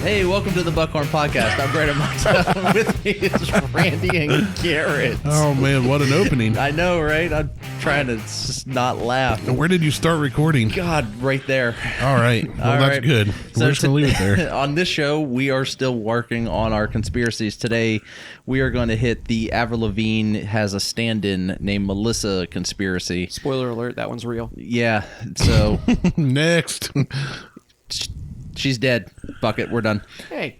Hey, welcome to the Buckhorn Podcast. I'm Brandon Martelle. With me is Randy and Garett. Oh, man, what an opening. I know, right? I'm trying to just not laugh. Where did you start recording? God, right there. All right. Well, All that's right. good. So We're just going to leave it there. On this show, we are still working on our conspiracies. Today, we are going to hit the Avril Lavigne has a stand-in named Melissa conspiracy. Spoiler alert, that one's real. Yeah, so... Next. She's dead. Fuck it, we're done. Hey.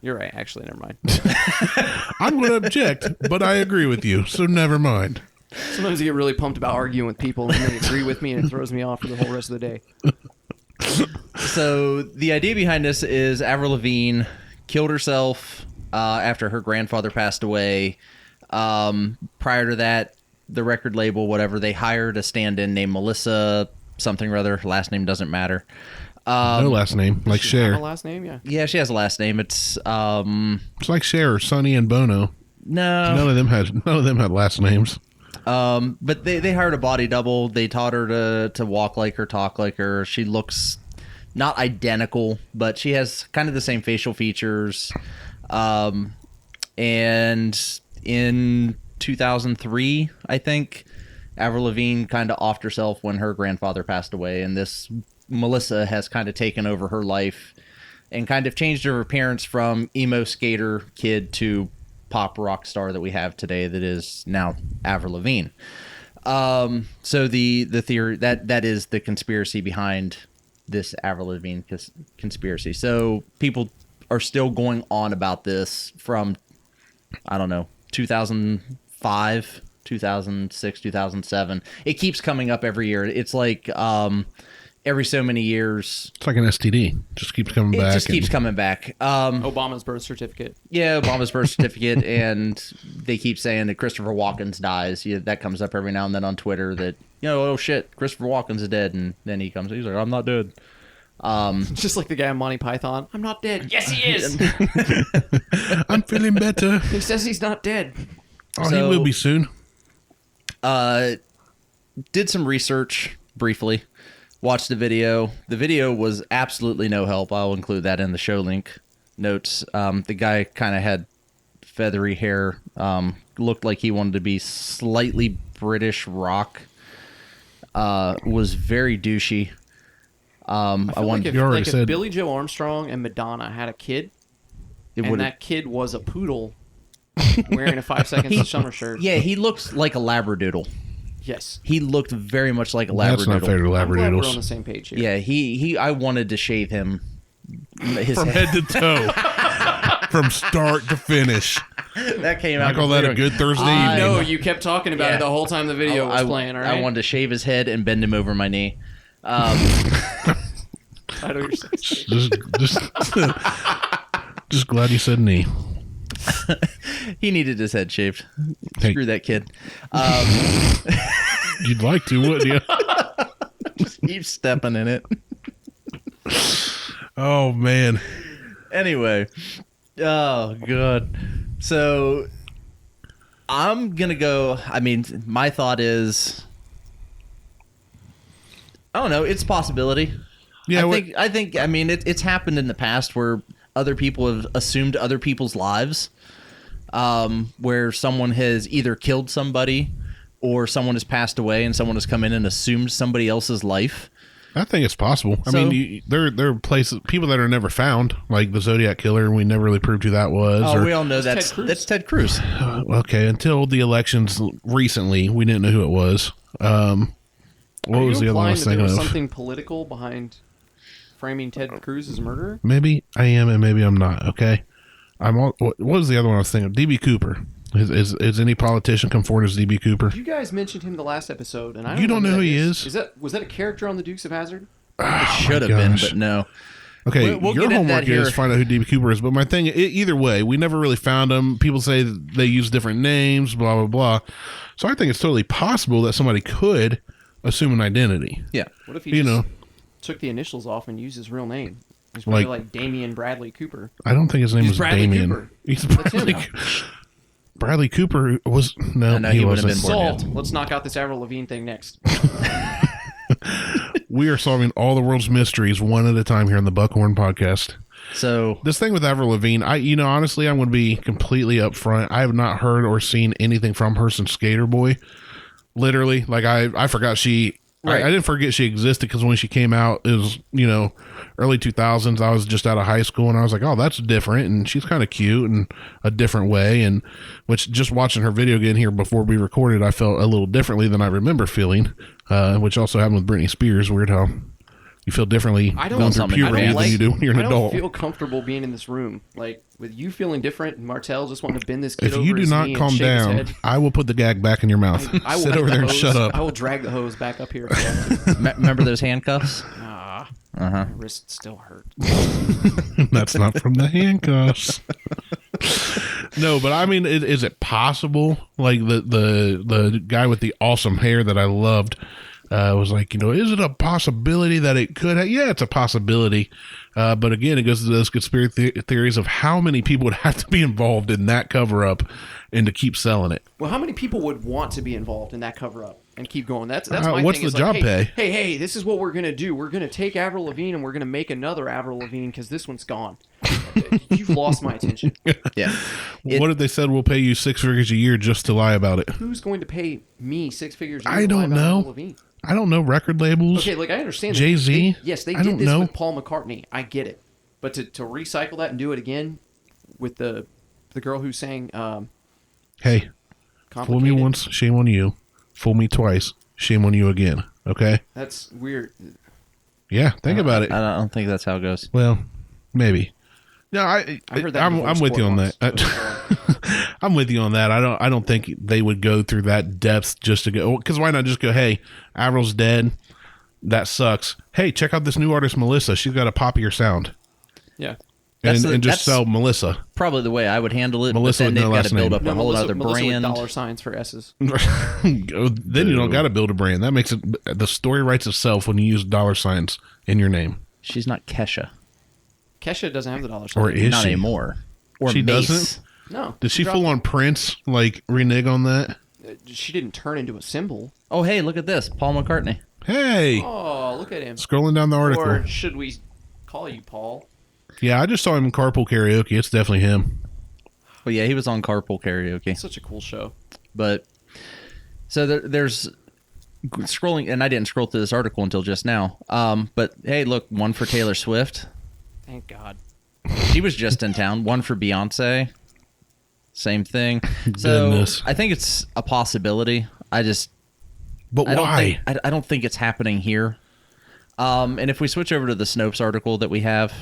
You're right, actually, never mind. I'm going to object, but I agree with you, so never mind. Sometimes I get really pumped about arguing with people and they agree with me and it throws me off for the whole rest of the day. So the idea behind this is Avril Lavigne killed herself after her grandfather passed away. Prior to that, the record label, whatever, they hired a stand-in named Melissa something or other. Last name doesn't matter. No last name, like Does she have Cher. a last name, yeah. Yeah, she has a last name. It's It's like Cher, Sonny, and Bono. no. None of them had last names. But they hired a body double. They taught her to walk like her, talk like her. She looks not identical, but she has kind of the same facial features. And in 2003, I think, Avril Lavigne kind of offed herself when her grandfather passed away, and this Melissa has kind of taken over her life and kind of changed her appearance from emo skater kid to pop rock star that we have today that is now Avril Lavigne. So the theory that is the conspiracy behind this Avril Lavigne conspiracy. So people are still going on about this from, I don't know, 2005, 2006, 2007. It keeps coming up every year. It's like every so many years. It's like an STD. Just keeps coming back. It just keeps coming back. Obama's birth certificate. Yeah, Obama's birth certificate, and they keep saying that Christopher Walken dies. Yeah, that comes up every now and then on Twitter that, oh shit, Christopher Walken's dead, and then he's like, I'm not dead. Just like the guy on Monty Python. I'm not dead. Yes, he is. I'm feeling better. He says he's not dead. Oh, he will be soon. Did some research briefly. Watched the video. The video was absolutely no help. I'll include that in the show link notes. The guy kind of had feathery hair. Looked like he wanted to be slightly British rock. Was very douchey. I feel like You already if said- Billy Joe Armstrong and Madonna had a kid, and that kid was a poodle wearing a 5 seconds of summer shirt. Yeah, he looks like a labradoodle. Yes. He looked very much like a labradoodle. That's not fair to I'm glad we're on the labradoodles. same page here. Yeah, he. I wanted to shave him. His From head to toe. From start to finish. That came out. I call that a good Thursday evening. No, you kept talking about Yeah. it the whole time the video was playing, all right? I wanted to shave his head and bend him over my knee. I know what you're saying. Just glad you said knee. He needed his head shaved. Hey. Screw that kid. You'd like to, wouldn't you? Just keep stepping in it. Oh, man. Anyway. Oh, good. So, I'm going to go. I mean, my thought is, I don't know. It's a possibility. Yeah, I think. I mean, it's happened in the past where other people have assumed other people's lives, where someone has either killed somebody or someone has passed away and someone has come in and assumed somebody else's life. I think it's possible. I mean, there are places, people that are never found, like the Zodiac Killer, and we never really proved who that was. Oh, we all know that's Ted Cruz. Okay, until the elections recently, we didn't know who it was. What was the other one I was thinking of? Something political behind framing Ted Cruz as murderer? Maybe I am, and maybe I'm not. Okay, what was the other one I was thinking of? DB Cooper. Is any politician come forward as DB Cooper? You guys mentioned him the last episode, and You don't know who he is? Was that a character on the Dukes of Hazzard? It should have been, but no. Okay, We'll your get into homework that is here. find out who DB Cooper is. But my thing, either way, we never really found him. People say that they use different names, blah, blah, blah. So I think it's totally possible that somebody could assume an identity. Yeah. What if he took the initials off and used his real name? He's probably like Damian Bradley Cooper. I don't think his name He's was Bradley Damien. Cooper. He's That's Bradley. him. Bradley Cooper was no, No, he he would've wasn't. been born. Solved. Let's knock out this Avril Lavigne thing next. We are solving all the world's mysteries one at a time here on the Buckhorn Podcast. So this thing with Avril Lavigne, honestly, I'm going to be completely upfront. I have not heard or seen anything from her since Skater Boy. Literally, like I forgot she. Right. I didn't forget she existed because when she came out, it was early 2000s. I was just out of high school, and I was like, oh, that's different, and she's kind of cute in a different way. And which just watching her video again here before we recorded, I felt a little differently than I remember feeling. Which also happened with Britney Spears. Weird how you feel differently going through puberty than you do when you're an adult. I don't feel comfortable being in this room. Like, with you feeling different and Martelle just wanting to bend this kid if over you do his not knee calm and shake his down, head, I will put the gag back in your mouth. I will Sit over there and shut up. I will drag the hose back up here. remember those handcuffs? My wrist still hurt. That's not from the handcuffs. No, but I mean, is it possible? Like the guy with the awesome hair that I loved was like, is it a possibility that it could have? Yeah, it's a possibility. But again, it goes to those conspiracy theories of how many people would have to be involved in that cover up and to keep selling it. Well, how many people would want to be involved in that cover up and keep going? That's my what's thing. the job pay? Hey, this is what we're going to do. We're going to take Avril Lavigne and we're going to make another Avril Lavigne because this one's gone. You've lost my attention. Yeah. What if they said we'll pay you 6 figures a year just to lie about it? Who's going to pay me 6 figures a year I to lie don't about know. Avril Lavigne? I don't know record labels. Okay, like I understand. Jay-Z? Yes, they I did don't this know. with Paul McCartney. I get it. But to recycle that and do it again with the girl who sang Hey, fool me once, shame on you. Fool me twice, shame on you again. Okay? That's weird. Yeah, think about it. I don't think that's how it goes. Well, maybe. No, I heard that I'm with you on that. I'm with you on that. I don't think they would go through that depth just to go. Because why not just go? Hey, Avril's dead. That sucks. Hey, check out this new artist, Melissa. She's got a poppier sound. Yeah. And just sell Melissa. Probably the way I would handle it. Melissa but then with they've no got last to build name. up a whole other Melissa brand. with $signs for S's. Then you don't got to build a brand. That makes it. The story writes itself when you use $signs in your name. She's not Kesha. Kesha doesn't have the $sign. Or is Not she? anymore. Or She Mace. doesn't? No. Did she full on Prince renege on that? She didn't turn into a symbol. Oh, hey, look at this. Paul McCartney. Hey, Oh, look at him. scrolling down the article. Or should we call you Paul? Yeah, I just saw him in Carpool Karaoke. It's definitely him. Well, yeah, he was on Carpool Karaoke. Such a cool show. But so there's scrolling, and I didn't scroll through this article until just now. But hey, look, one for Taylor Swift. Thank God. She was just in town. One for Beyonce. Same thing. So Goodness. I think it's a possibility. But I why? I don't think it's happening here. And if we switch over to the Snopes article that we have,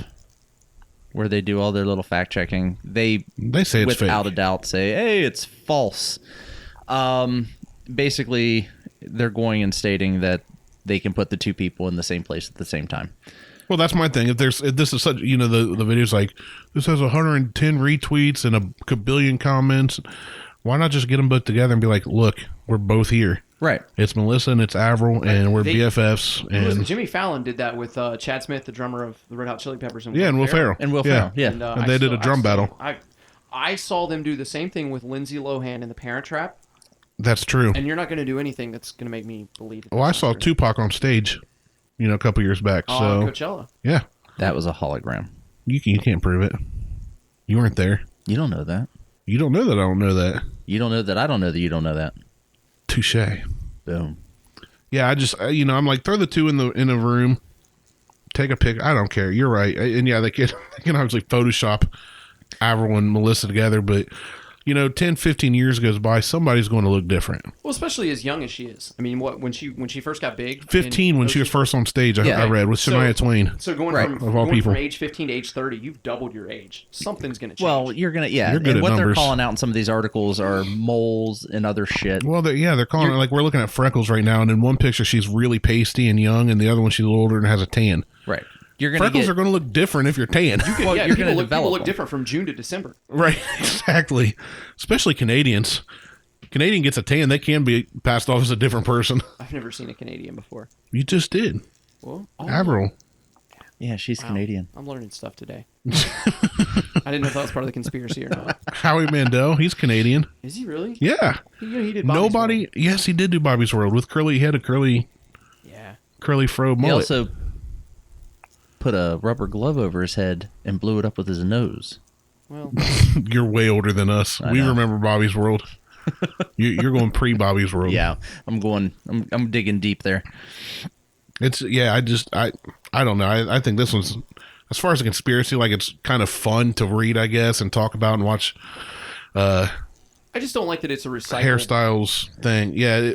where they do all their little fact checking, they say it's without fake. a doubt say, "Hey, it's false." Basically, they're going and stating that they can put the two people in the same place at the same time. Well, that's my thing. If this is such, the video's like, this has 110 retweets and a kabillion comments. Why not just get them both together and be like, look, we're both here. Right. It's Melissa and it's Avril, and we're BFFs. Who was it? And Jimmy Fallon did that with Chad Smith, the drummer of the Red Hot Chili Peppers. And Will Ferrell. And Will Ferrell, yeah. And they did a drum battle. I saw them do the same thing with Lindsay Lohan in The Parent Trap. That's true. And you're not going to do anything that's going to make me believe it. Well, I saw Tupac on stage, a couple years back. So Coachella. yeah, That was a hologram. you can't prove it. You weren't there. You don't know that. You don't know that I don't know that. You don't know that I don't know that you don't know that. Touche. Boom. Yeah, I just I'm like, throw the two in a room, take a pic. I don't care. You're right, and yeah, they can obviously Photoshop Avril and Melissa together, but 10, 15 years goes by, somebody's going to look different. Well, especially as young as she is. I mean, when she first got big. 15 when she was first on stage. I read with Shania Twain. So going from age 15 to age 30, you've doubled your age. Something's going to change. Well, you're good and what numbers. They're calling out in some of these articles are moles and other shit. Well, they're calling it, like, we're looking at freckles right now, and in one picture she's really pasty and young, and the other one she's a little older and has a tan. Right. Freckles are going to look different if you're tan. Well, you're going to people develop look them. different from June to December. Right, exactly. Especially Canadians. Canadian gets a tan, they can be passed off as a different person. I've never seen a Canadian before. You just did. Well, Avril. Yeah, she's Canadian. I'm learning stuff today. I didn't know if that was part of the conspiracy or not. Howie Mandel, he's Canadian. Is he really? Yeah. He did Bobby's World. Yes, he did do Bobby's World with curly. He had a curly Yeah. fro mullet. He also put a rubber glove over his head and blew it up with his nose. Well, You're way older than us. We remember Bobby's World. You're going pre-Bobby's World. Yeah, I'm digging deep there. It's I don't know. I think this one's, as far as a conspiracy, like, it's kind of fun to read, I guess, and talk about and watch. I just don't like that it's a recycled hairstyles thing. Yeah,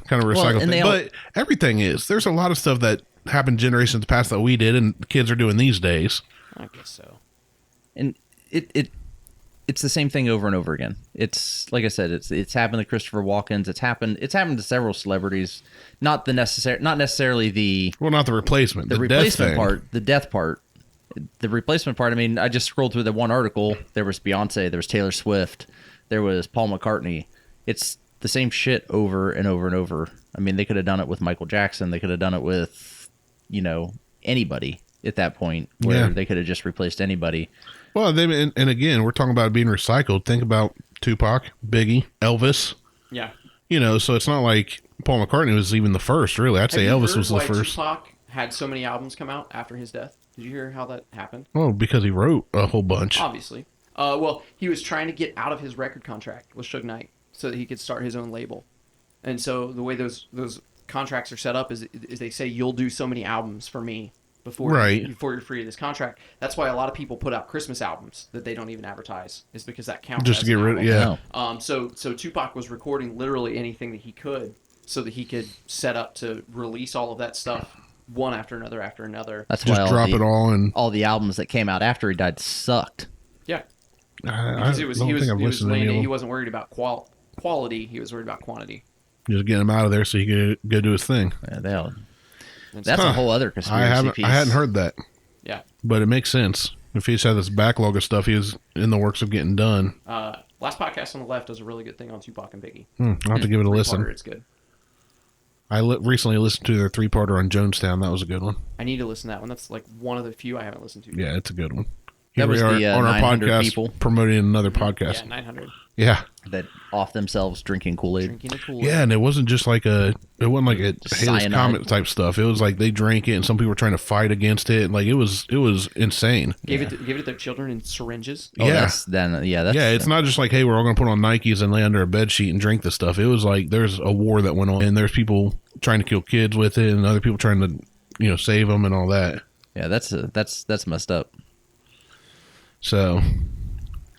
kind of recycled thing. But everything is. There's a lot of stuff that happened generations past that we did, and kids are doing these days. I guess so. And it's the same thing over and over again. It's like I said, it's happened to Christopher Walken's. It's happened to several celebrities. Not necessarily the not the replacement. The replacement part, the death part. The replacement part. I mean, I just scrolled through the one article. There was Beyonce. There was Taylor Swift. There was Paul McCartney. It's the same shit over and over and over. I mean, they could have done it with Michael Jackson. They could have done it with, anybody at that point, where they could have just replaced anybody. Well, and again, we're talking about being recycled. Think about Tupac, Biggie, Elvis. Yeah. So it's not like Paul McCartney was even the first, really. I'd say Elvis was the first. Tupac had so many albums come out after his death. Did you hear how that happened? Oh, because he wrote a whole bunch. Obviously. Well, he was trying to get out of his record contract with Suge Knight so that he could start his own label. And so the way those contracts are set up is they say you'll do so many albums for me before you're free of this contract. That's why a lot of people put out Christmas albums that they don't even advertise, is because that counts just to get rid of So Tupac was recording literally anything that he could so that he could set up to release all of that stuff one after another. That's just why drop it all, and all the albums that came out after he died sucked. Yeah. Because he wasn't worried about quality, he was worried about quantity. Just getting him out of there so he could go do his thing. Yeah, that's a whole other conspiracy piece. I hadn't heard that. Yeah. But it makes sense. If he just had this backlog of stuff he was in the works of getting done. Last Podcast on the Left does a really good thing on Tupac and Biggie. I'll have to give it a listen. It's good. I recently listened to their 3-parter on Jonestown. That was a good one. I need to listen to that one. That's like one of the few I haven't listened to. Yeah, it's a good one. That was on our podcast, people promoting another podcast. Yeah, 900. Yeah. That off themselves drinking Kool-Aid. Yeah, and it wasn't just like it wasn't like a Halley's Comet type stuff. It was like they drank it, and some people were trying to fight against it. And like it was insane. Gave it to their children in syringes. Oh, yeah. It's not just like, hey, we're all going to put on Nikes and lay under a bed sheet and drink this stuff. It was like there's a war that went on, and there's people trying to kill kids with it, and other people trying to save them and all that. Yeah, that's messed up. So,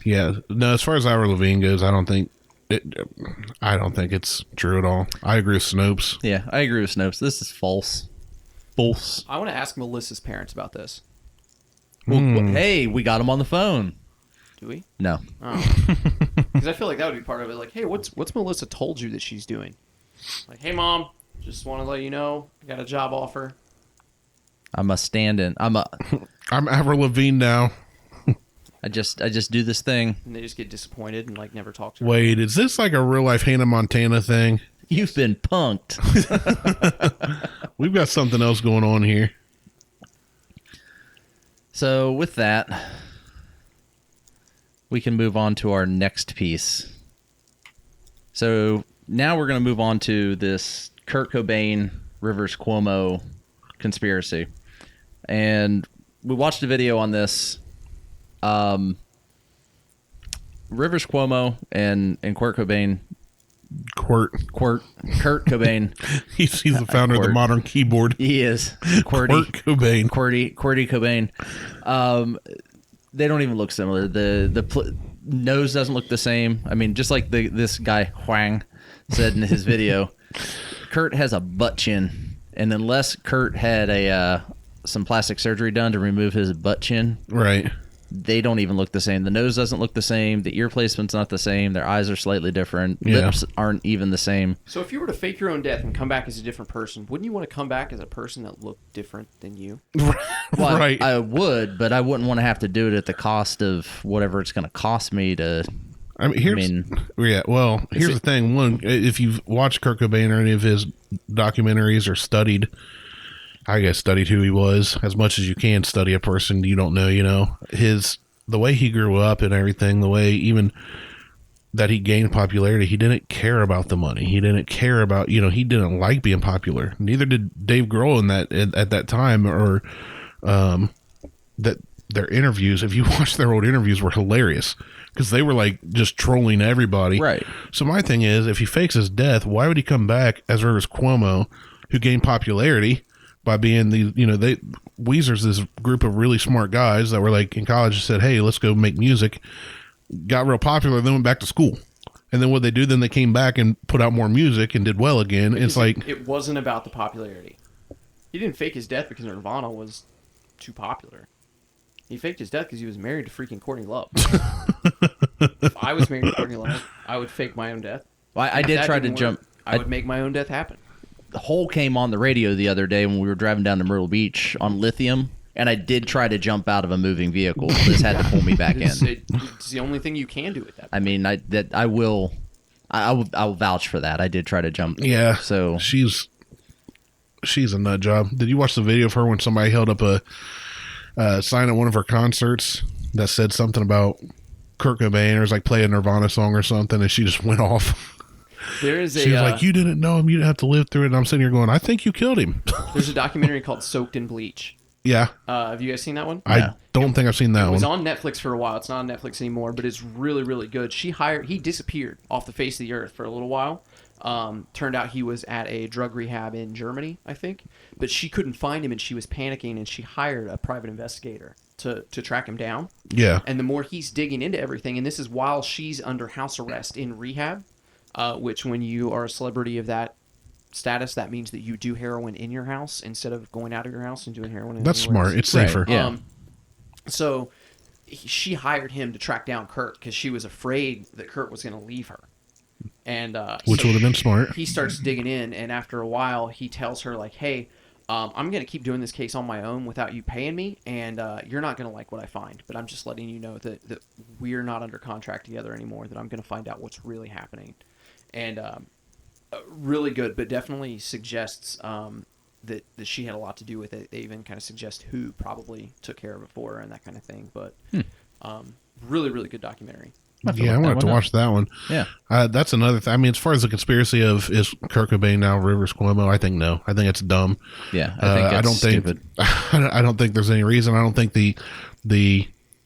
yeah, no. As far as Avril Lavigne goes, I don't think it's true at all. I agree with Snopes. Yeah, I agree with Snopes. This is false. False. I want to ask Melissa's parents about this. Well, hey, we got them on the phone. Do we? No. Because I feel like that would be part of it. Like, hey, what's Melissa told you that she's doing? Like, hey, Mom, just want to let you know, I got a job offer. I'm Avril Lavigne now. I just do this thing. And they just get disappointed and like never talk to her. Wait, is this like a real life Hannah Montana thing? You've been punked. We've got something else going on here. So with that, we can move on to our next piece. So now we're going to move on to this Kurt Cobain, Rivers Cuomo conspiracy. And we watched a video on this. Rivers Cuomo and Kurt Cobain. Kurt Cobain. He's the founder of the modern keyboard. He is. Kurt Cobain. Qwerty Cobain. They don't even look similar. The nose doesn't look the same. I mean, just like this guy Huang said in his video, Kurt has a butt chin, and unless Kurt had some plastic surgery done to remove his butt chin, right? They don't even look the same. The nose doesn't look the same. The ear placement's not the same. Their eyes are slightly different. Yeah. Lips aren't even the same. So if you were to fake your own death and come back as a different person, wouldn't you want to come back as a person that looked different than you? Well, right. I would, but I wouldn't want to have to do it at the cost of whatever it's going to cost me to... here's the thing. One, if you've watched Kurt Cobain or any of his documentaries or studied who he was as much as you can study a person you don't know, the way he grew up and everything, the way even that he gained popularity, he didn't care about the money. He didn't care about, he didn't like being popular. Neither did Dave Grohl at that time or that their interviews, if you watch their old interviews, were hilarious because they were like just trolling everybody. Right. So my thing is, if he fakes his death, why would he come back as Rivers Cuomo, who gained popularity by being the, Weezer's this group of really smart guys that were like in college and said, hey, let's go make music, got real popular, then went back to school. And then what they do, then they came back and put out more music and did well again. It's like, it wasn't about the popularity. He didn't fake his death because Nirvana was too popular. He faked his death because he was married to freaking Courtney Love. If I was married to Courtney Love, I would fake my own death. Well, I did try to jump. I would make my own death happen. The Hole came on the radio the other day when we were driving down to Myrtle Beach on Lithium, and I did try to jump out of a moving vehicle. Liz had to pull me back in. It's the only thing you can do with that. I mean, I will vouch for that. I did try to jump. yeah. So She's a nut job. Did you watch the video of her when somebody held up a sign at one of her concerts that said something about Kurt Cobain, or was like play a Nirvana song or something, and she just went off? There is She was like, you didn't know him, you didn't have to live through it. And I'm sitting here going, I think you killed him. There's a documentary called Soaked in Bleach. Yeah. Have you guys seen that one? I don't think I've seen that It was one. on Netflix for a while. It's not on Netflix anymore, but it's really, really good. He disappeared off the face of the earth for a little while. Turned out he was at a drug rehab in Germany, I think. But she couldn't find him, and she was panicking, and she hired a private investigator to track him down. Yeah. And the more he's digging into everything, and this is while she's under house arrest in rehab, which when you are a celebrity of that status, that means that you do heroin in your house instead of going out of your house and doing heroin. That's smart. It's safer. Right. Yeah. So she hired him to track down Kurt because she was afraid that Kurt was going to leave her. And Which would have been smart. He starts digging in, and after a while, he tells her, like, hey, I'm going to keep doing this case on my own without you paying me, and you're not going to like what I find, but I'm just letting you know that we're not under contract together anymore, that I'm going to find out what's really happening. And really good, but definitely suggests that she had a lot to do with it. They even kind of suggest who probably took care of it for her and that kind of thing. But really, really good documentary. Yeah, I want to watch that one. Yeah. That's another thing. I mean, as far as the conspiracy of is Kurt Cobain now Rivers Cuomo, I think no. I think it's dumb. Yeah, I think I don't stupid. I don't think there's any reason. I don't think the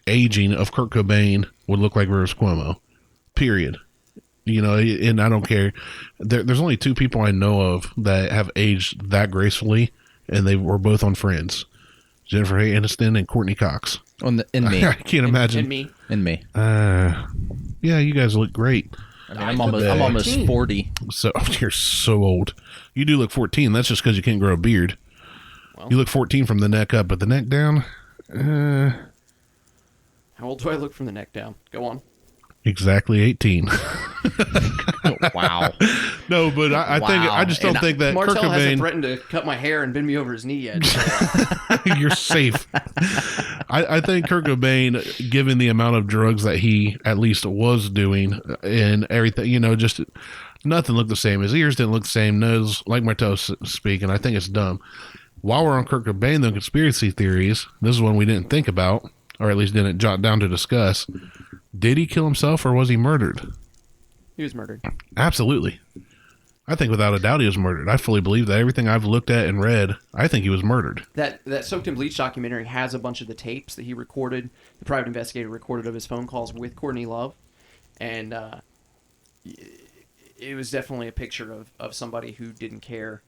aging of Kurt Cobain would look like Rivers Cuomo. Period. And I don't care. There's only two people I know of that have aged that gracefully, and they were both on Friends: Jennifer Aniston and Courtney Cox. In me. I can't imagine. And me. Yeah, you guys look great. I mean, I'm almost 40. So you're so old. You do look 14. That's just because you can't grow a beard. Well, You look 14 from the neck up, but the neck down. How old do I look from the neck down? Go on. Exactly 18. Wow. No, but I think I just don't think that Martelle Kurt hasn't Cobain. threatened to cut my hair and bend me over his knee yet. So. You're safe. I think Kurt Cobain, given the amount of drugs that he at least was doing and everything, just nothing looked the same. His ears didn't look the same. Nose, like Martelle speaking. I think it's dumb. While we're on Kurt Cobain, the conspiracy theories, this is one we didn't think about, or at least didn't jot down to discuss. Did he kill himself or was he murdered? He was murdered. Absolutely. I think without a doubt he was murdered. I fully believe that. Everything I've looked at and read, I think he was murdered. That Soaked in Bleach documentary has a bunch of the tapes that he recorded, the private investigator recorded of his phone calls with Courtney Love. And it was definitely a picture of somebody who didn't care,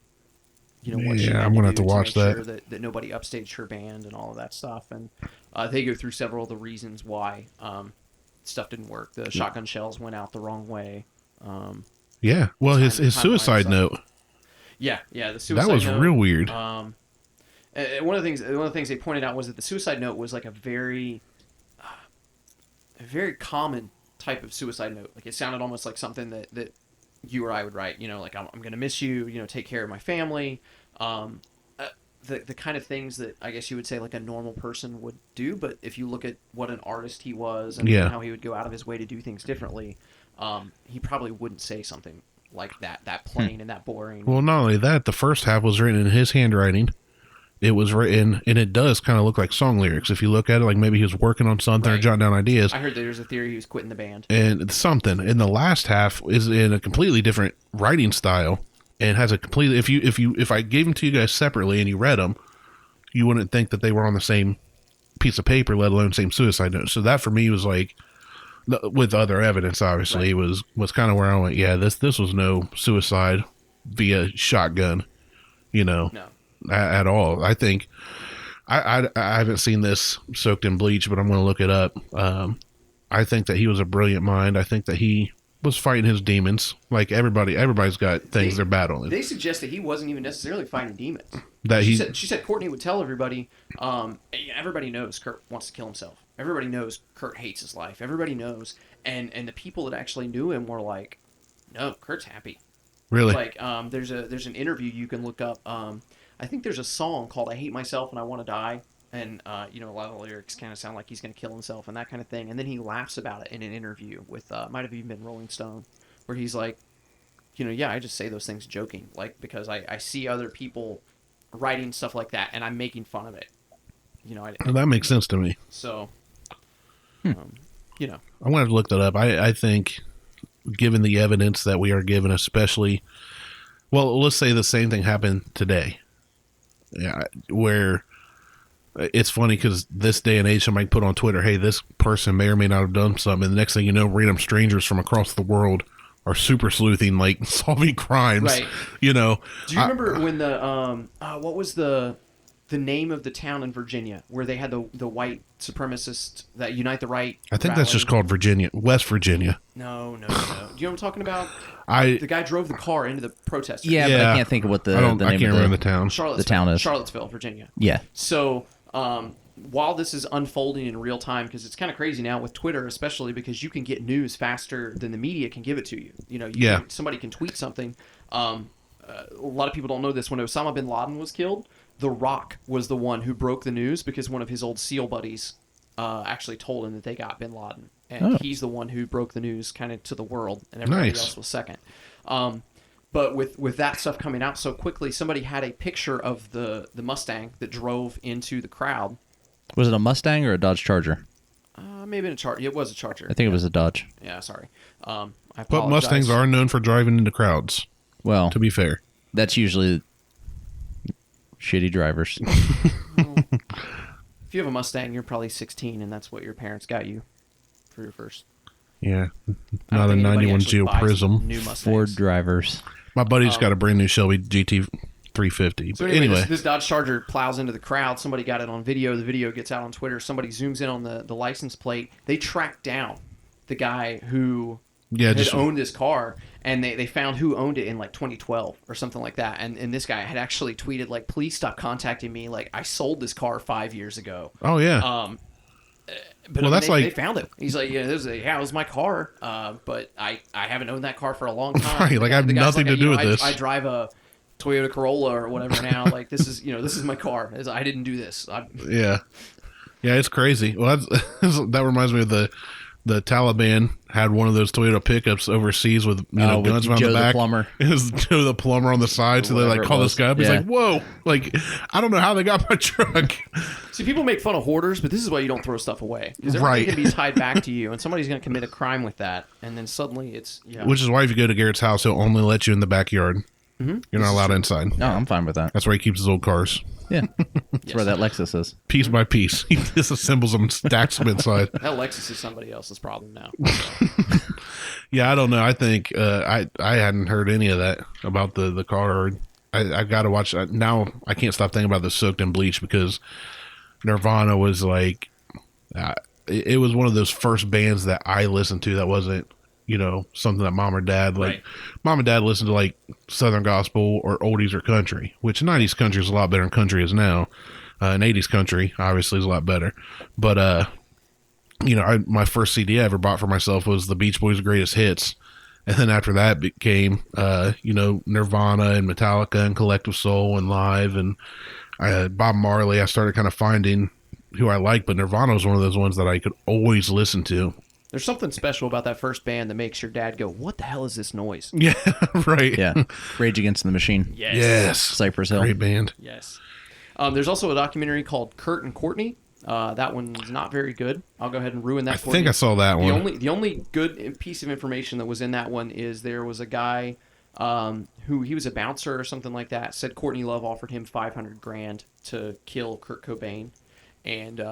what she had I'm gonna have to do watch make that. sure that nobody upstaged her band and all of that stuff. And they go through several of the reasons why stuff didn't work. The shotgun shells went out the wrong way. Yeah. Well, his suicide note. Yeah, the suicide That was note, real weird. One of the things they pointed out was that the suicide note was like a very common type of suicide note. Like it sounded almost like something that you or I would write. Like I'm going to miss you. Take care of my family. The kind of things that I guess you would say like a normal person would do. But if you look at what an artist he was and how he would go out of his way to do things differently, he probably wouldn't say something like that plain and that boring. Well, not only that, the first half was written in his handwriting. It was written, and it does kind of look like song lyrics. If you look at it, like maybe he was working on something or jotting down ideas. I heard there's a theory he was quitting the band. And something. And the last half is in a completely different writing style and has a completely. If I gave them to you guys separately and you read them, you wouldn't think that they were on the same piece of paper, let alone same suicide note. So that for me was like, with other evidence, obviously, was kind of where I went, yeah, this was no suicide via shotgun, no. At all. I think I haven't seen this soaked in bleach, but I'm going to look it up. I think that he was a brilliant mind. I think that he was fighting his demons. Like everybody's got things they're battling. They suggest that he wasn't even necessarily fighting demons. That she said Courtney would tell everybody. Everybody knows Kurt wants to kill himself. Everybody knows Kurt hates his life. Everybody knows, and the people that actually knew him were like, no, Kurt's happy. Really? Like, there's an interview you can look up. I think there's a song called "I Hate Myself and I Want to Die." And, a lot of the lyrics kind of sound like he's going to kill himself and that kind of thing. And then he laughs about it in an interview with, might have even been Rolling Stone, where he's like, yeah, I just say those things joking, like, because I see other people writing stuff like that and I'm making fun of it. Well, that makes sense to me. So, I'm going to have to look that up. I think, given the evidence that we are given, especially, well, let's say the same thing happened today. Yeah, where... It's funny because this day and age, somebody put on Twitter, hey, this person may or may not have done something. And the next thing you know, random strangers from across the world are super sleuthing, like solving crimes. Right. Do you remember when the, what was the name of the town in Virginia where they had the white supremacists that unite the right? I think that's just called Virginia, West Virginia. No. Do you know what I'm talking about? The guy drove the car into the protesters. Yeah, but I can't think of what the name I can't remember the town. The town is Charlottesville, Virginia. Yeah. So, while this is unfolding in real time, because it's kind of crazy now with Twitter, especially because you can get news faster than the media can give it to you. Somebody can tweet something. A lot of people don't know this. When Osama bin Laden was killed, The Rock was the one who broke the news because one of his old SEAL buddies actually told him that they got bin Laden. And he's the one who broke the news kind of to the world, and everybody else was second. But with that stuff coming out so quickly, somebody had a picture of the Mustang that drove into the crowd. Was it a Mustang or a Dodge Charger? Maybe a Charger. It was a Charger. I think it was a Dodge. Yeah, sorry. I apologize. But Mustangs are known for driving into crowds. Well, to be fair, that's usually shitty drivers. Well, if you have a Mustang, you're probably 16, and that's what your parents got you for your first. Yeah, not a 91 Geo Prism. Ford drivers. My buddy's got a brand new Shelby GT 350. So anyway, this Dodge Charger plows into the crowd. Somebody got it on video. The video gets out on Twitter. Somebody zooms in on the license plate. They track down the guy who had owned this car, and they found who owned it in like 2012 or something like that. And this guy had actually tweeted like, "Please stop contacting me. Like, I sold this car 5 years ago." Oh yeah. But well, that's they found it. He's like, it was my car, but I haven't owned that car for a long time. Right, like I have nothing to do with this. I drive a Toyota Corolla or whatever now. Like this is my car. I didn't do this. Yeah, it's crazy. Well, that reminds me of the Taliban had one of those Toyota pickups overseas with guns around the back. The plumber. It was Joe the plumber on the side, so they like call this guy up. He's like, "Whoa!" Like, I don't know how they got my truck. See, people make fun of hoarders, but this is why you don't throw stuff away. Because everything can be tied back to you, and somebody's going to commit a crime with that, and then suddenly it's Which is why if you go to Garett's house, he'll only let you in the backyard. Mm-hmm. You're not allowed inside. No, I'm fine with that. That's where he keeps his old cars. Yeah, that's where that Lexus is. Piece by piece, he disassembles them and stacks them inside. That Lexus is somebody else's problem now. Yeah, I don't know. I think I hadn't heard any of that about the car. I got to watch now. I can't stop thinking about the Soaked in Bleach because Nirvana was like, it was one of those first bands that I listened to that wasn't, something that mom or dad, mom and dad listened to like Southern gospel or oldies or country, which 90s country is a lot better than country is now. And 80s country obviously is a lot better. But, my first CD I ever bought for myself was the Beach Boys' Greatest Hits. And then after that became, Nirvana and Metallica and Collective Soul and Live and Bob Marley. I started kind of finding who I liked, but Nirvana was one of those ones that I could always listen to. There's something special about that first band that makes your dad go, "What the hell is this noise?" Yeah, right. Yeah, Rage Against the Machine. Yes. Cypress Hill. Great band. Yes. There's also a documentary called Kurt and Courtney. That one's not very good. I'll go ahead and ruin that for you. I think I saw that one. The only good piece of information that was in that one is there was a guy who he was a bouncer or something like that, said Courtney Love offered him $500,000 to kill Kurt Cobain, and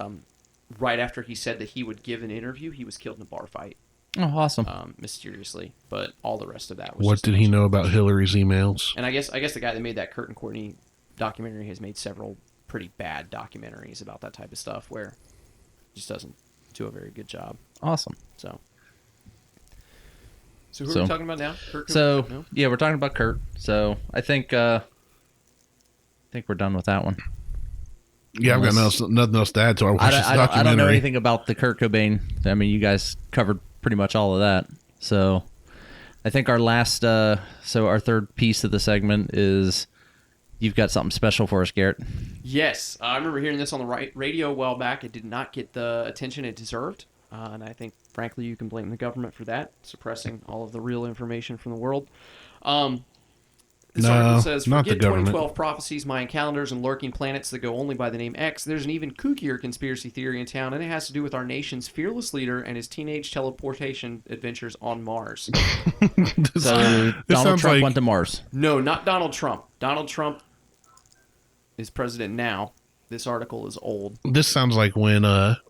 right after he said that he would give an interview, he was killed in a bar fight. Oh, awesome. Mysteriously, but all the rest of that was. What did he know about Hillary's emails? And I guess the guy that made that Kurt and Courtney documentary has made several pretty bad documentaries about that type of stuff where he just doesn't do a very good job. Awesome. So who are we talking about now? Kurt Cobain? So No? yeah, we're talking about Kurt. So I think we're done with that one. Yeah, I've got nothing else to add to our watch this documentary. I don't know anything about the Kurt Cobain. I mean, you guys covered pretty much all of that. So I think our last, our third piece of the segment is you've got something special for us, Garett. Yes, I remember hearing this on the radio a while back. It did not get the attention it deserved, and I think, frankly, you can blame the government for that, suppressing all of the real information from the world. This article says, not the forget government. 2012 prophecies, Mayan calendars, and lurking planets that go only by the name X. There's an even kookier conspiracy theory in town, and it has to do with our nation's fearless leader and his teenage teleportation adventures on Mars. So Donald Trump went to Mars. No, not Donald Trump. Donald Trump is president now. This article is old. This sounds like when Donald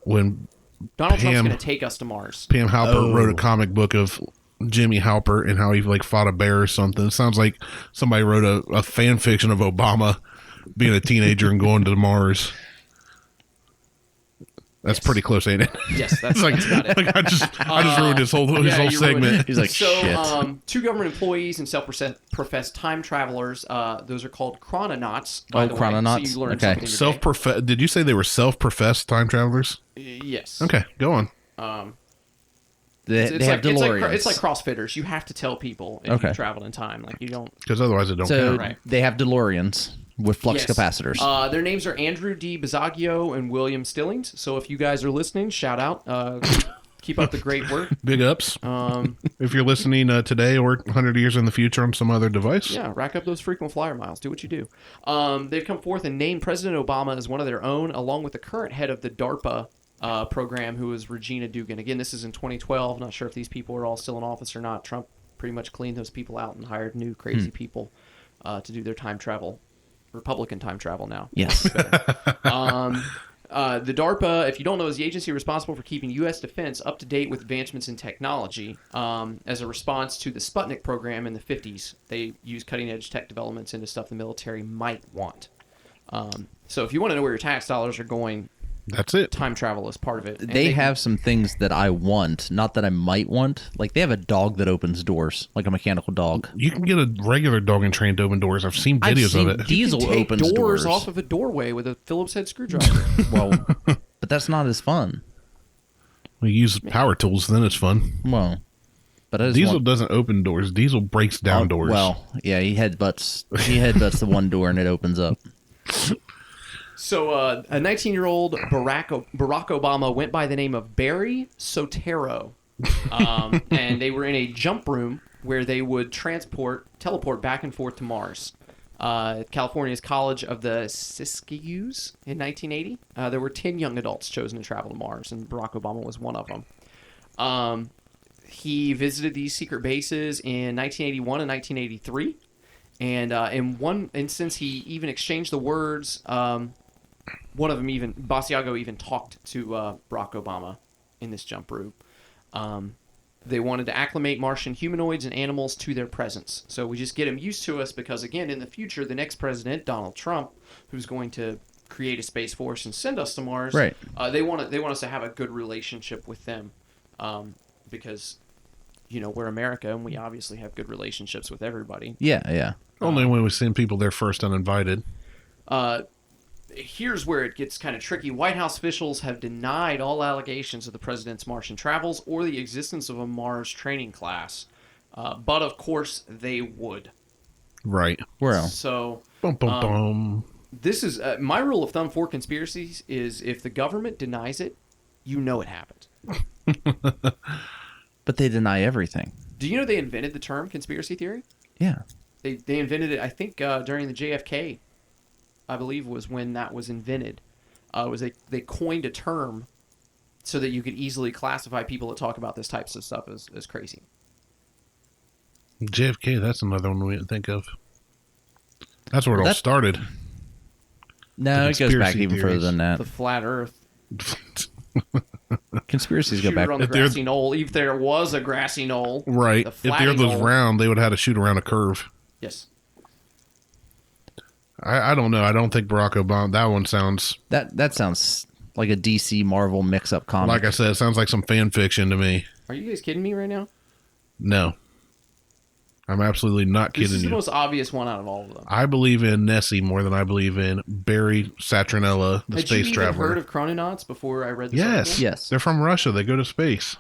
Trump's going to take us to Mars. Pam Halper wrote a comic book of Jimmy Halper and how he fought a bear or something. It sounds like somebody wrote a fan fiction of Obama being a teenager and going to Mars. That's pretty close, ain't it? Yes, that's about it. I just ruined his whole segment. He's like, shit. Two government employees and self-professed time travelers. Those are called chrononauts. By the chrononauts. Way. So you learned Okay. something today. Did you say they were self-professed time travelers? Yes. Okay, go on. They have DeLoreans. It's like CrossFitters. You have to tell people if you've traveled in time. Like you don't. Because otherwise it don't count. Right. They have DeLoreans with flux capacitors. Their names are Andrew D. Bazaglio and William Stillings. So if you guys are listening, shout out. Keep up the great work. Big ups. If you're listening today or 100 years in the future on some other device. Yeah, rack up those frequent flyer miles. Do what you do. They've come forth and named President Obama as one of their own, along with the current head of the DARPA program, who is Regina Dugan. Again, this is in 2012. Not sure if these people are all still in office or not. Trump pretty much cleaned those people out and hired new crazy people to do their time travel. Republican time travel now. Yes. The DARPA, if you don't know, is the agency responsible for keeping U.S. defense up to date with advancements in technology. As a response to the Sputnik program in the 50s, they use cutting-edge tech developments into stuff the military might want. So if you want to know where your tax dollars are going, that's it. Time travel is part of it. They have some things that I want, not that I might want. Like they have a dog that opens doors, like a mechanical dog. You can get a regular dog and train to open doors. I've seen videos of it. Diesel you can take opens doors off of a doorway with a Phillips head screwdriver. Well, but that's not as fun. We use power tools, then it's fun. Well, but Diesel doesn't open doors. Diesel breaks down doors. Well, yeah, he headbutts the one door and it opens up. So, a 19-year-old Barack Obama went by the name of Barry Sotero, and they were in a jump room where they would teleport back and forth to Mars. California's College of the Siskiyous in 1980. There were 10 young adults chosen to travel to Mars, and Barack Obama was one of them. He visited these secret bases in 1981 and 1983, and in one instance, he even exchanged the words. One of them, Basiago, even talked to Barack Obama in this jump room. They wanted to acclimate Martian humanoids and animals to their presence. So we just get them used to us because, again, in the future, the next president, Donald Trump, who's going to create a space force and send us to Mars, right? They want us to have a good relationship with them because, we're America and we obviously have good relationships with everybody. Yeah. Only when we send people there first uninvited. Here's where it gets kind of tricky. White House officials have denied all allegations of the president's Martian travels or the existence of a Mars training class. But, of course, they would. Right. Well. So, This is my rule of thumb for conspiracies is if the government denies it, it happened. But they deny everything. Do you know they invented the term conspiracy theory? Yeah. They invented it, I think, during the JFK, I believe, was when that was invented. They coined a term so that you could easily classify people that talk about this types of stuff as crazy. JFK, that's another one we didn't think of. That's where it all That- started. No, it goes back conspiracy even further theories. than that. The flat Earth. Conspiracies go Shoot back. it on the If there's- grassy knoll. If there was a grassy knoll. Right. The If the flatty earth was knoll. round, they would have had to shoot around a curve. Yes. I don't know. I don't think Barack Obama, that one sounds, That sounds like a DC Marvel mix-up comic. like I said, it sounds like some fan fiction to me. Are you guys kidding me right now? No. I'm absolutely not This kidding is the you. most obvious one out of all of them. I believe in Nessie more than I believe in Barry Satronella, the Had space you even traveler. heard of Chrononauts before I read this Yes. article? Yes. They're from Russia. They go to space.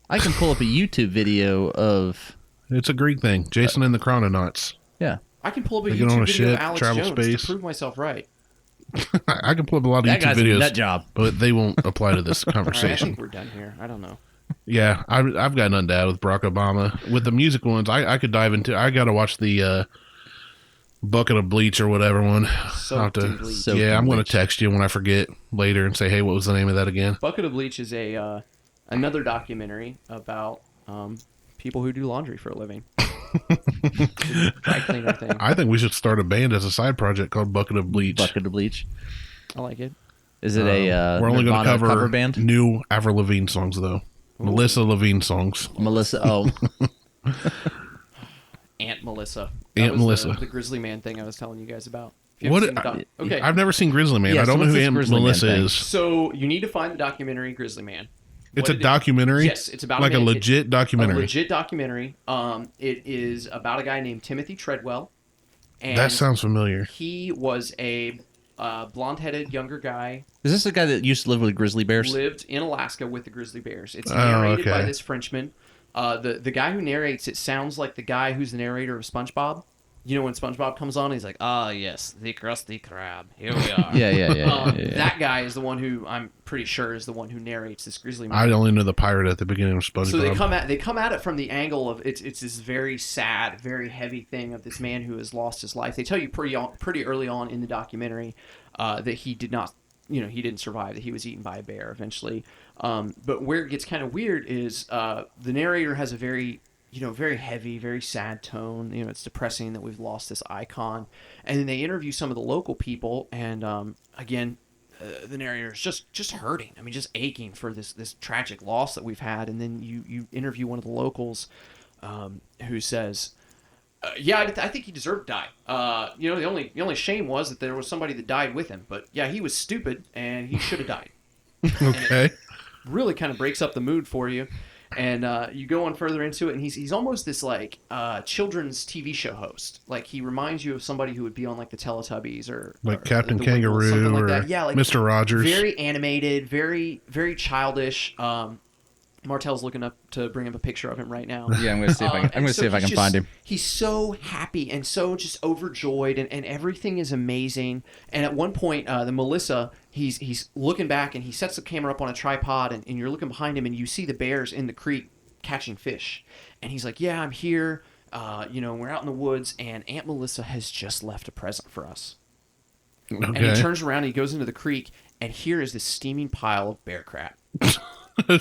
I can pull up a YouTube video of It's a Greek thing. Jason and the Chrononauts. yeah. I can pull up a They get on YouTube a video of ship, Alex travel Jones space. to prove myself right. I can pull up a lot of That YouTube guy's a videos, nut job. but they won't apply to this All right, I conversation. think we're done here. I don't know. Yeah, I've got nothing to add with Barack Obama. With the music ones, I could dive into. I got to watch the Bucket of Bleach or whatever one. I'll have to- Soaked in bleach. Soaked yeah, in I'm going to bleach. text you when I forget later and say, hey, what was the name of that again? Bucket of Bleach is a another documentary about people who do laundry for a living. Dry cleaner thing. I think we should start a band as a side project called Bucket of Bleach. Bucket of Bleach. I like it. Is it a We're only going to Nirvana cover band? new Avril Lavigne songs, though. Melissa Lavigne songs. Melissa. Oh, Aunt Melissa. Aunt was Melissa. The Grizzly Man thing I was telling you guys about. If you What? haven't seen the okay. I've never seen Grizzly Man. Yeah, I don't so know what's who this Aunt Grizzly Man Melissa thing? is. So you need to find the documentary Grizzly Man. It's What a it is- documentary? Yes, it's about like a a man- legit A documentary. legit documentary. It is about a guy named Timothy Treadwell. And That sounds familiar. he was a blonde-headed younger guy. is this the guy that used to live with grizzly bears? Lived in Alaska with the grizzly bears. It's Oh, narrated by okay. this Frenchman. The guy who narrates it sounds like the guy who's the narrator of SpongeBob. You know when SpongeBob comes on, he's like, "Ah, yes, the Krusty Krab. Here we are." Yeah. That guy is the one who I'm pretty sure is the one who narrates this grizzly man. I only know the pirate at the beginning of SpongeBob. So they come at it from the angle of it's this very sad, very heavy thing of this man who has lost his life. They tell you pretty early on in the documentary that he did not, he didn't survive. That he was eaten by a bear eventually. But where it gets kind of weird is the narrator has a very very heavy, very sad tone. It's depressing that we've lost this icon. And then they interview some of the local people, and again. The narrator is just hurting. I mean, just aching for this tragic loss that we've had. And then you interview one of the locals who says, "Yeah, I think he deserved to die. The only shame was that there was somebody that died with him. But yeah, he was stupid and he should have died." Okay. Really kind of breaks up the mood for you. And you go on further into it, and he's almost this like children's TV show host. Like he reminds you of somebody who would be on like the Teletubbies or Like Captain the Wiggles, Kangaroo something like or that. Yeah, like Mr. Rogers. very animated, very very childish. Martelle's looking up to bring up a picture of him right now. Yeah, I'm gonna see if I can. I'm And gonna so see if I he's can find him. He's so happy and so just overjoyed, and everything is amazing. And at one point, the Melissa, he's looking back, and he sets the camera up on a tripod, and you're looking behind him, and you see the bears in the creek catching fish. And he's like, "Yeah, I'm here. We're out in the woods, and Aunt Melissa has just left a present for us." And he Okay. turns around, and he goes into the creek, and here is this steaming pile of bear crap.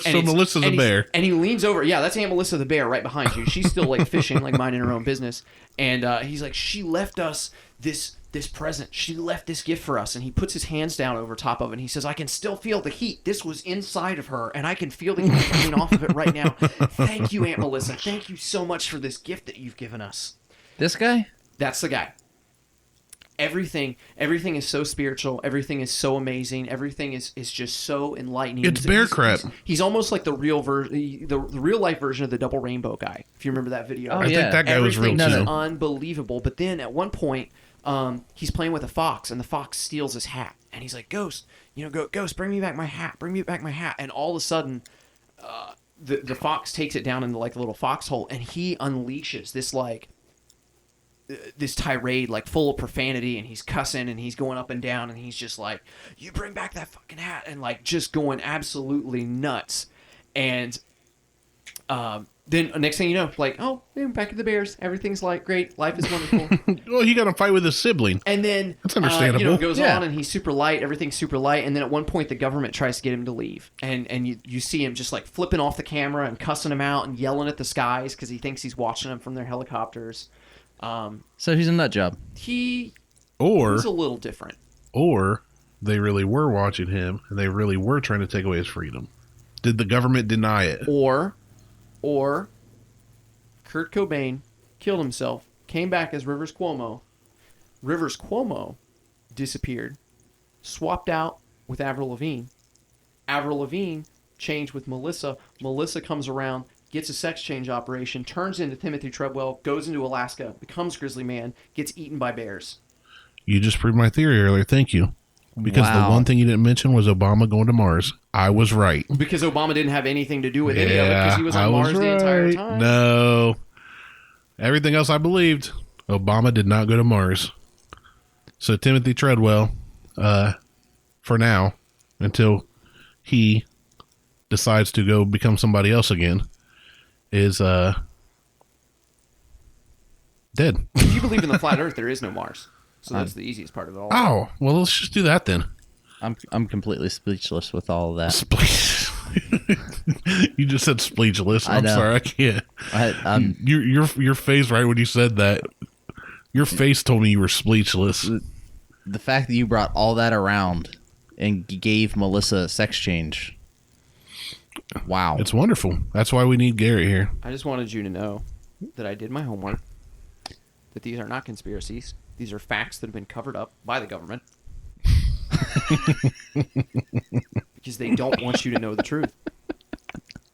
So Melissa's a bear. And he leans over. Yeah, that's Aunt Melissa the bear right behind you. She's still like fishing, like minding her own business. And he's like, "She left us this present. She left this gift for us." And he puts his hands down over top of it. And he says, "I can still feel the heat. This was inside of her, and I can feel the heat coming off of it right now. Thank you, Aunt Melissa. Thank you so much for this gift that you've given us." This guy? That's the guy. Everything is so spiritual. Everything is so amazing. Everything is just so enlightening. It's bear crap. He's almost like the real the real life version of the Double Rainbow guy. If you remember that video, Oh, I yeah. think that guy was real everything is too. unbelievable. But then at one point, he's playing with a fox, and the fox steals his hat, and he's like, "Ghost, Ghost, bring me back my hat. Bring me back my hat." And all of a sudden, the fox takes it down into like a little foxhole, and he unleashes this tirade like full of profanity, and he's cussing and he's going up and down, and he's just like, "You bring back that fucking hat," and like just going absolutely nuts. And Then next thing you know, like, oh, back at the Bears. Everything's like great. Life is wonderful. Well, he got a fight with his sibling. And then that's understandable. Goes on, and he's super light. Everything's super light. And then at one point, the government tries to get him to leave, and you see him just like flipping off the camera and cussing him out and yelling at the skies because he thinks he's watching them from their helicopters. So he's a nut job. He's a little different. Or they really were watching him, and they really were trying to take away his freedom. Did the government deny it? Or Kurt Cobain killed himself, came back as Rivers Cuomo. Rivers Cuomo disappeared, swapped out with Avril Lavigne. Avril Lavigne changed with Melissa. Melissa comes around, gets a sex change operation, turns into Timothy Treadwell, goes into Alaska, becomes Grizzly Man, gets eaten by bears. You just proved my theory earlier. Thank you. Because the one thing you didn't mention was Obama going to Mars. I was right. Because Obama didn't have anything to do with any of it because he was on Mars the entire time. No. Everything else I believed, Obama did not go to Mars. So Timothy Treadwell, for now, until he decides to go become somebody else again, is dead. If you believe in the flat Earth, there is no Mars. So that's the easiest part of it all. Oh, well, let's just do that then. I'm completely speechless with all of that. You just said speechless. I'm know. sorry, I can't. Your face right when you said that. Your face told me you were speechless. The fact that you brought all that around and gave Melissa a sex change. Wow. It's wonderful. That's why we need Garett here. I just wanted you to know that I did my homework, that these are not conspiracies. These are facts that have been covered up by the government. Because they don't want you to know the truth.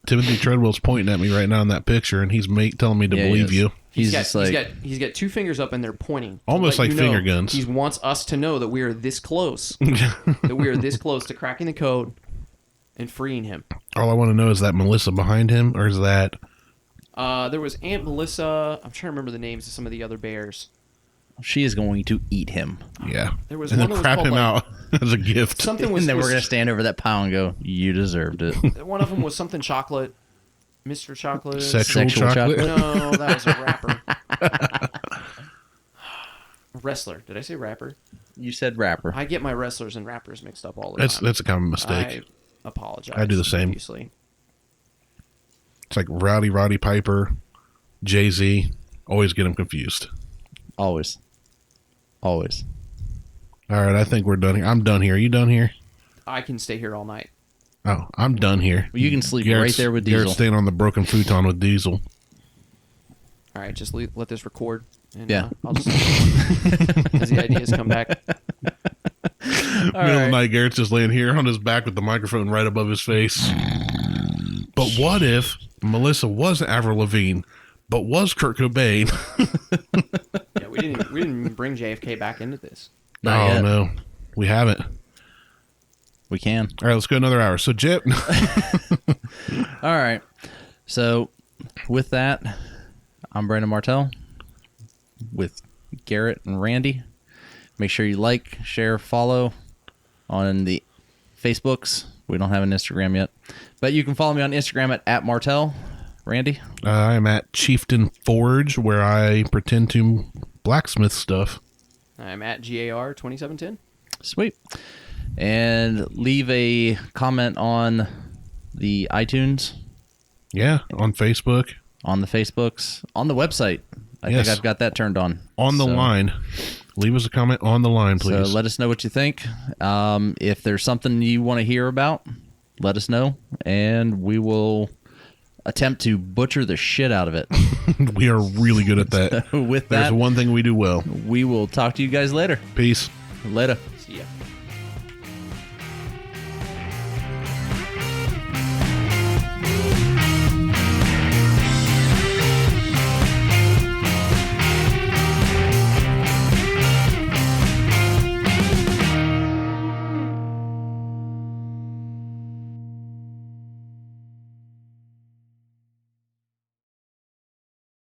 Timothy Treadwell's pointing at me right now in that picture, and he's telling me to believe you. He's got two fingers up and they're pointing. Almost like finger guns. He wants us to know that we are this close. That we are this close to cracking the code and freeing him. All I want to know is that Melissa behind him, or is that... There was Aunt Melissa. I'm trying to remember the names of some of the other bears. She is going to eat him. Yeah. There was and one then crap him out as a gift. Something was, and then we're going to stand over that pile and go, you deserved it. One of them was something chocolate. Mr. Chocolate. Sexual chocolate? No, that was a rapper. Wrestler. Did I say rapper? You said rapper. I get my wrestlers and rappers mixed up all the time. That's a common mistake. I apologize. I do the same. Obviously. It's like Roddy Piper, Jay-Z. Always get them confused. Always. All right, I think we're done here. I'm done here. Are you done here? I can stay here all night. Oh, I'm done here. Well, you can sleep right there with Diesel. Garett's staying on the broken futon with Diesel. All right, just let this record. And, yeah. I'll just as the ideas come back. Middle of the night, Garett's just laying here on his back with the microphone right above his face. But what if Melissa wasn't Avril Lavigne, but was Kurt Cobain? Yeah, we didn't bring JFK back into this. Not yet. No, we haven't. We can. All right, let's go another hour. So, Jip. All right. So, with that, I'm Brandon Martelle with Garett and Randy. Make sure you like, share, follow on the Facebooks. We don't have an Instagram yet. But you can follow me on Instagram at Martelle. Randy? I'm at Chieftain Forge, where I pretend to blacksmith stuff. I'm at GAR 2710. Sweet. And leave a comment on the iTunes. Yeah, on Facebook. On the Facebooks. On the website. I think I've got that turned on. On the line. Leave us a comment on the line, please. So let us know what you think. If there's something you want to hear about, let us know, and we will attempt to butcher the shit out of it. We are really good at that. With There's that, one thing we do well. we will talk to you guys later. Peace. Later.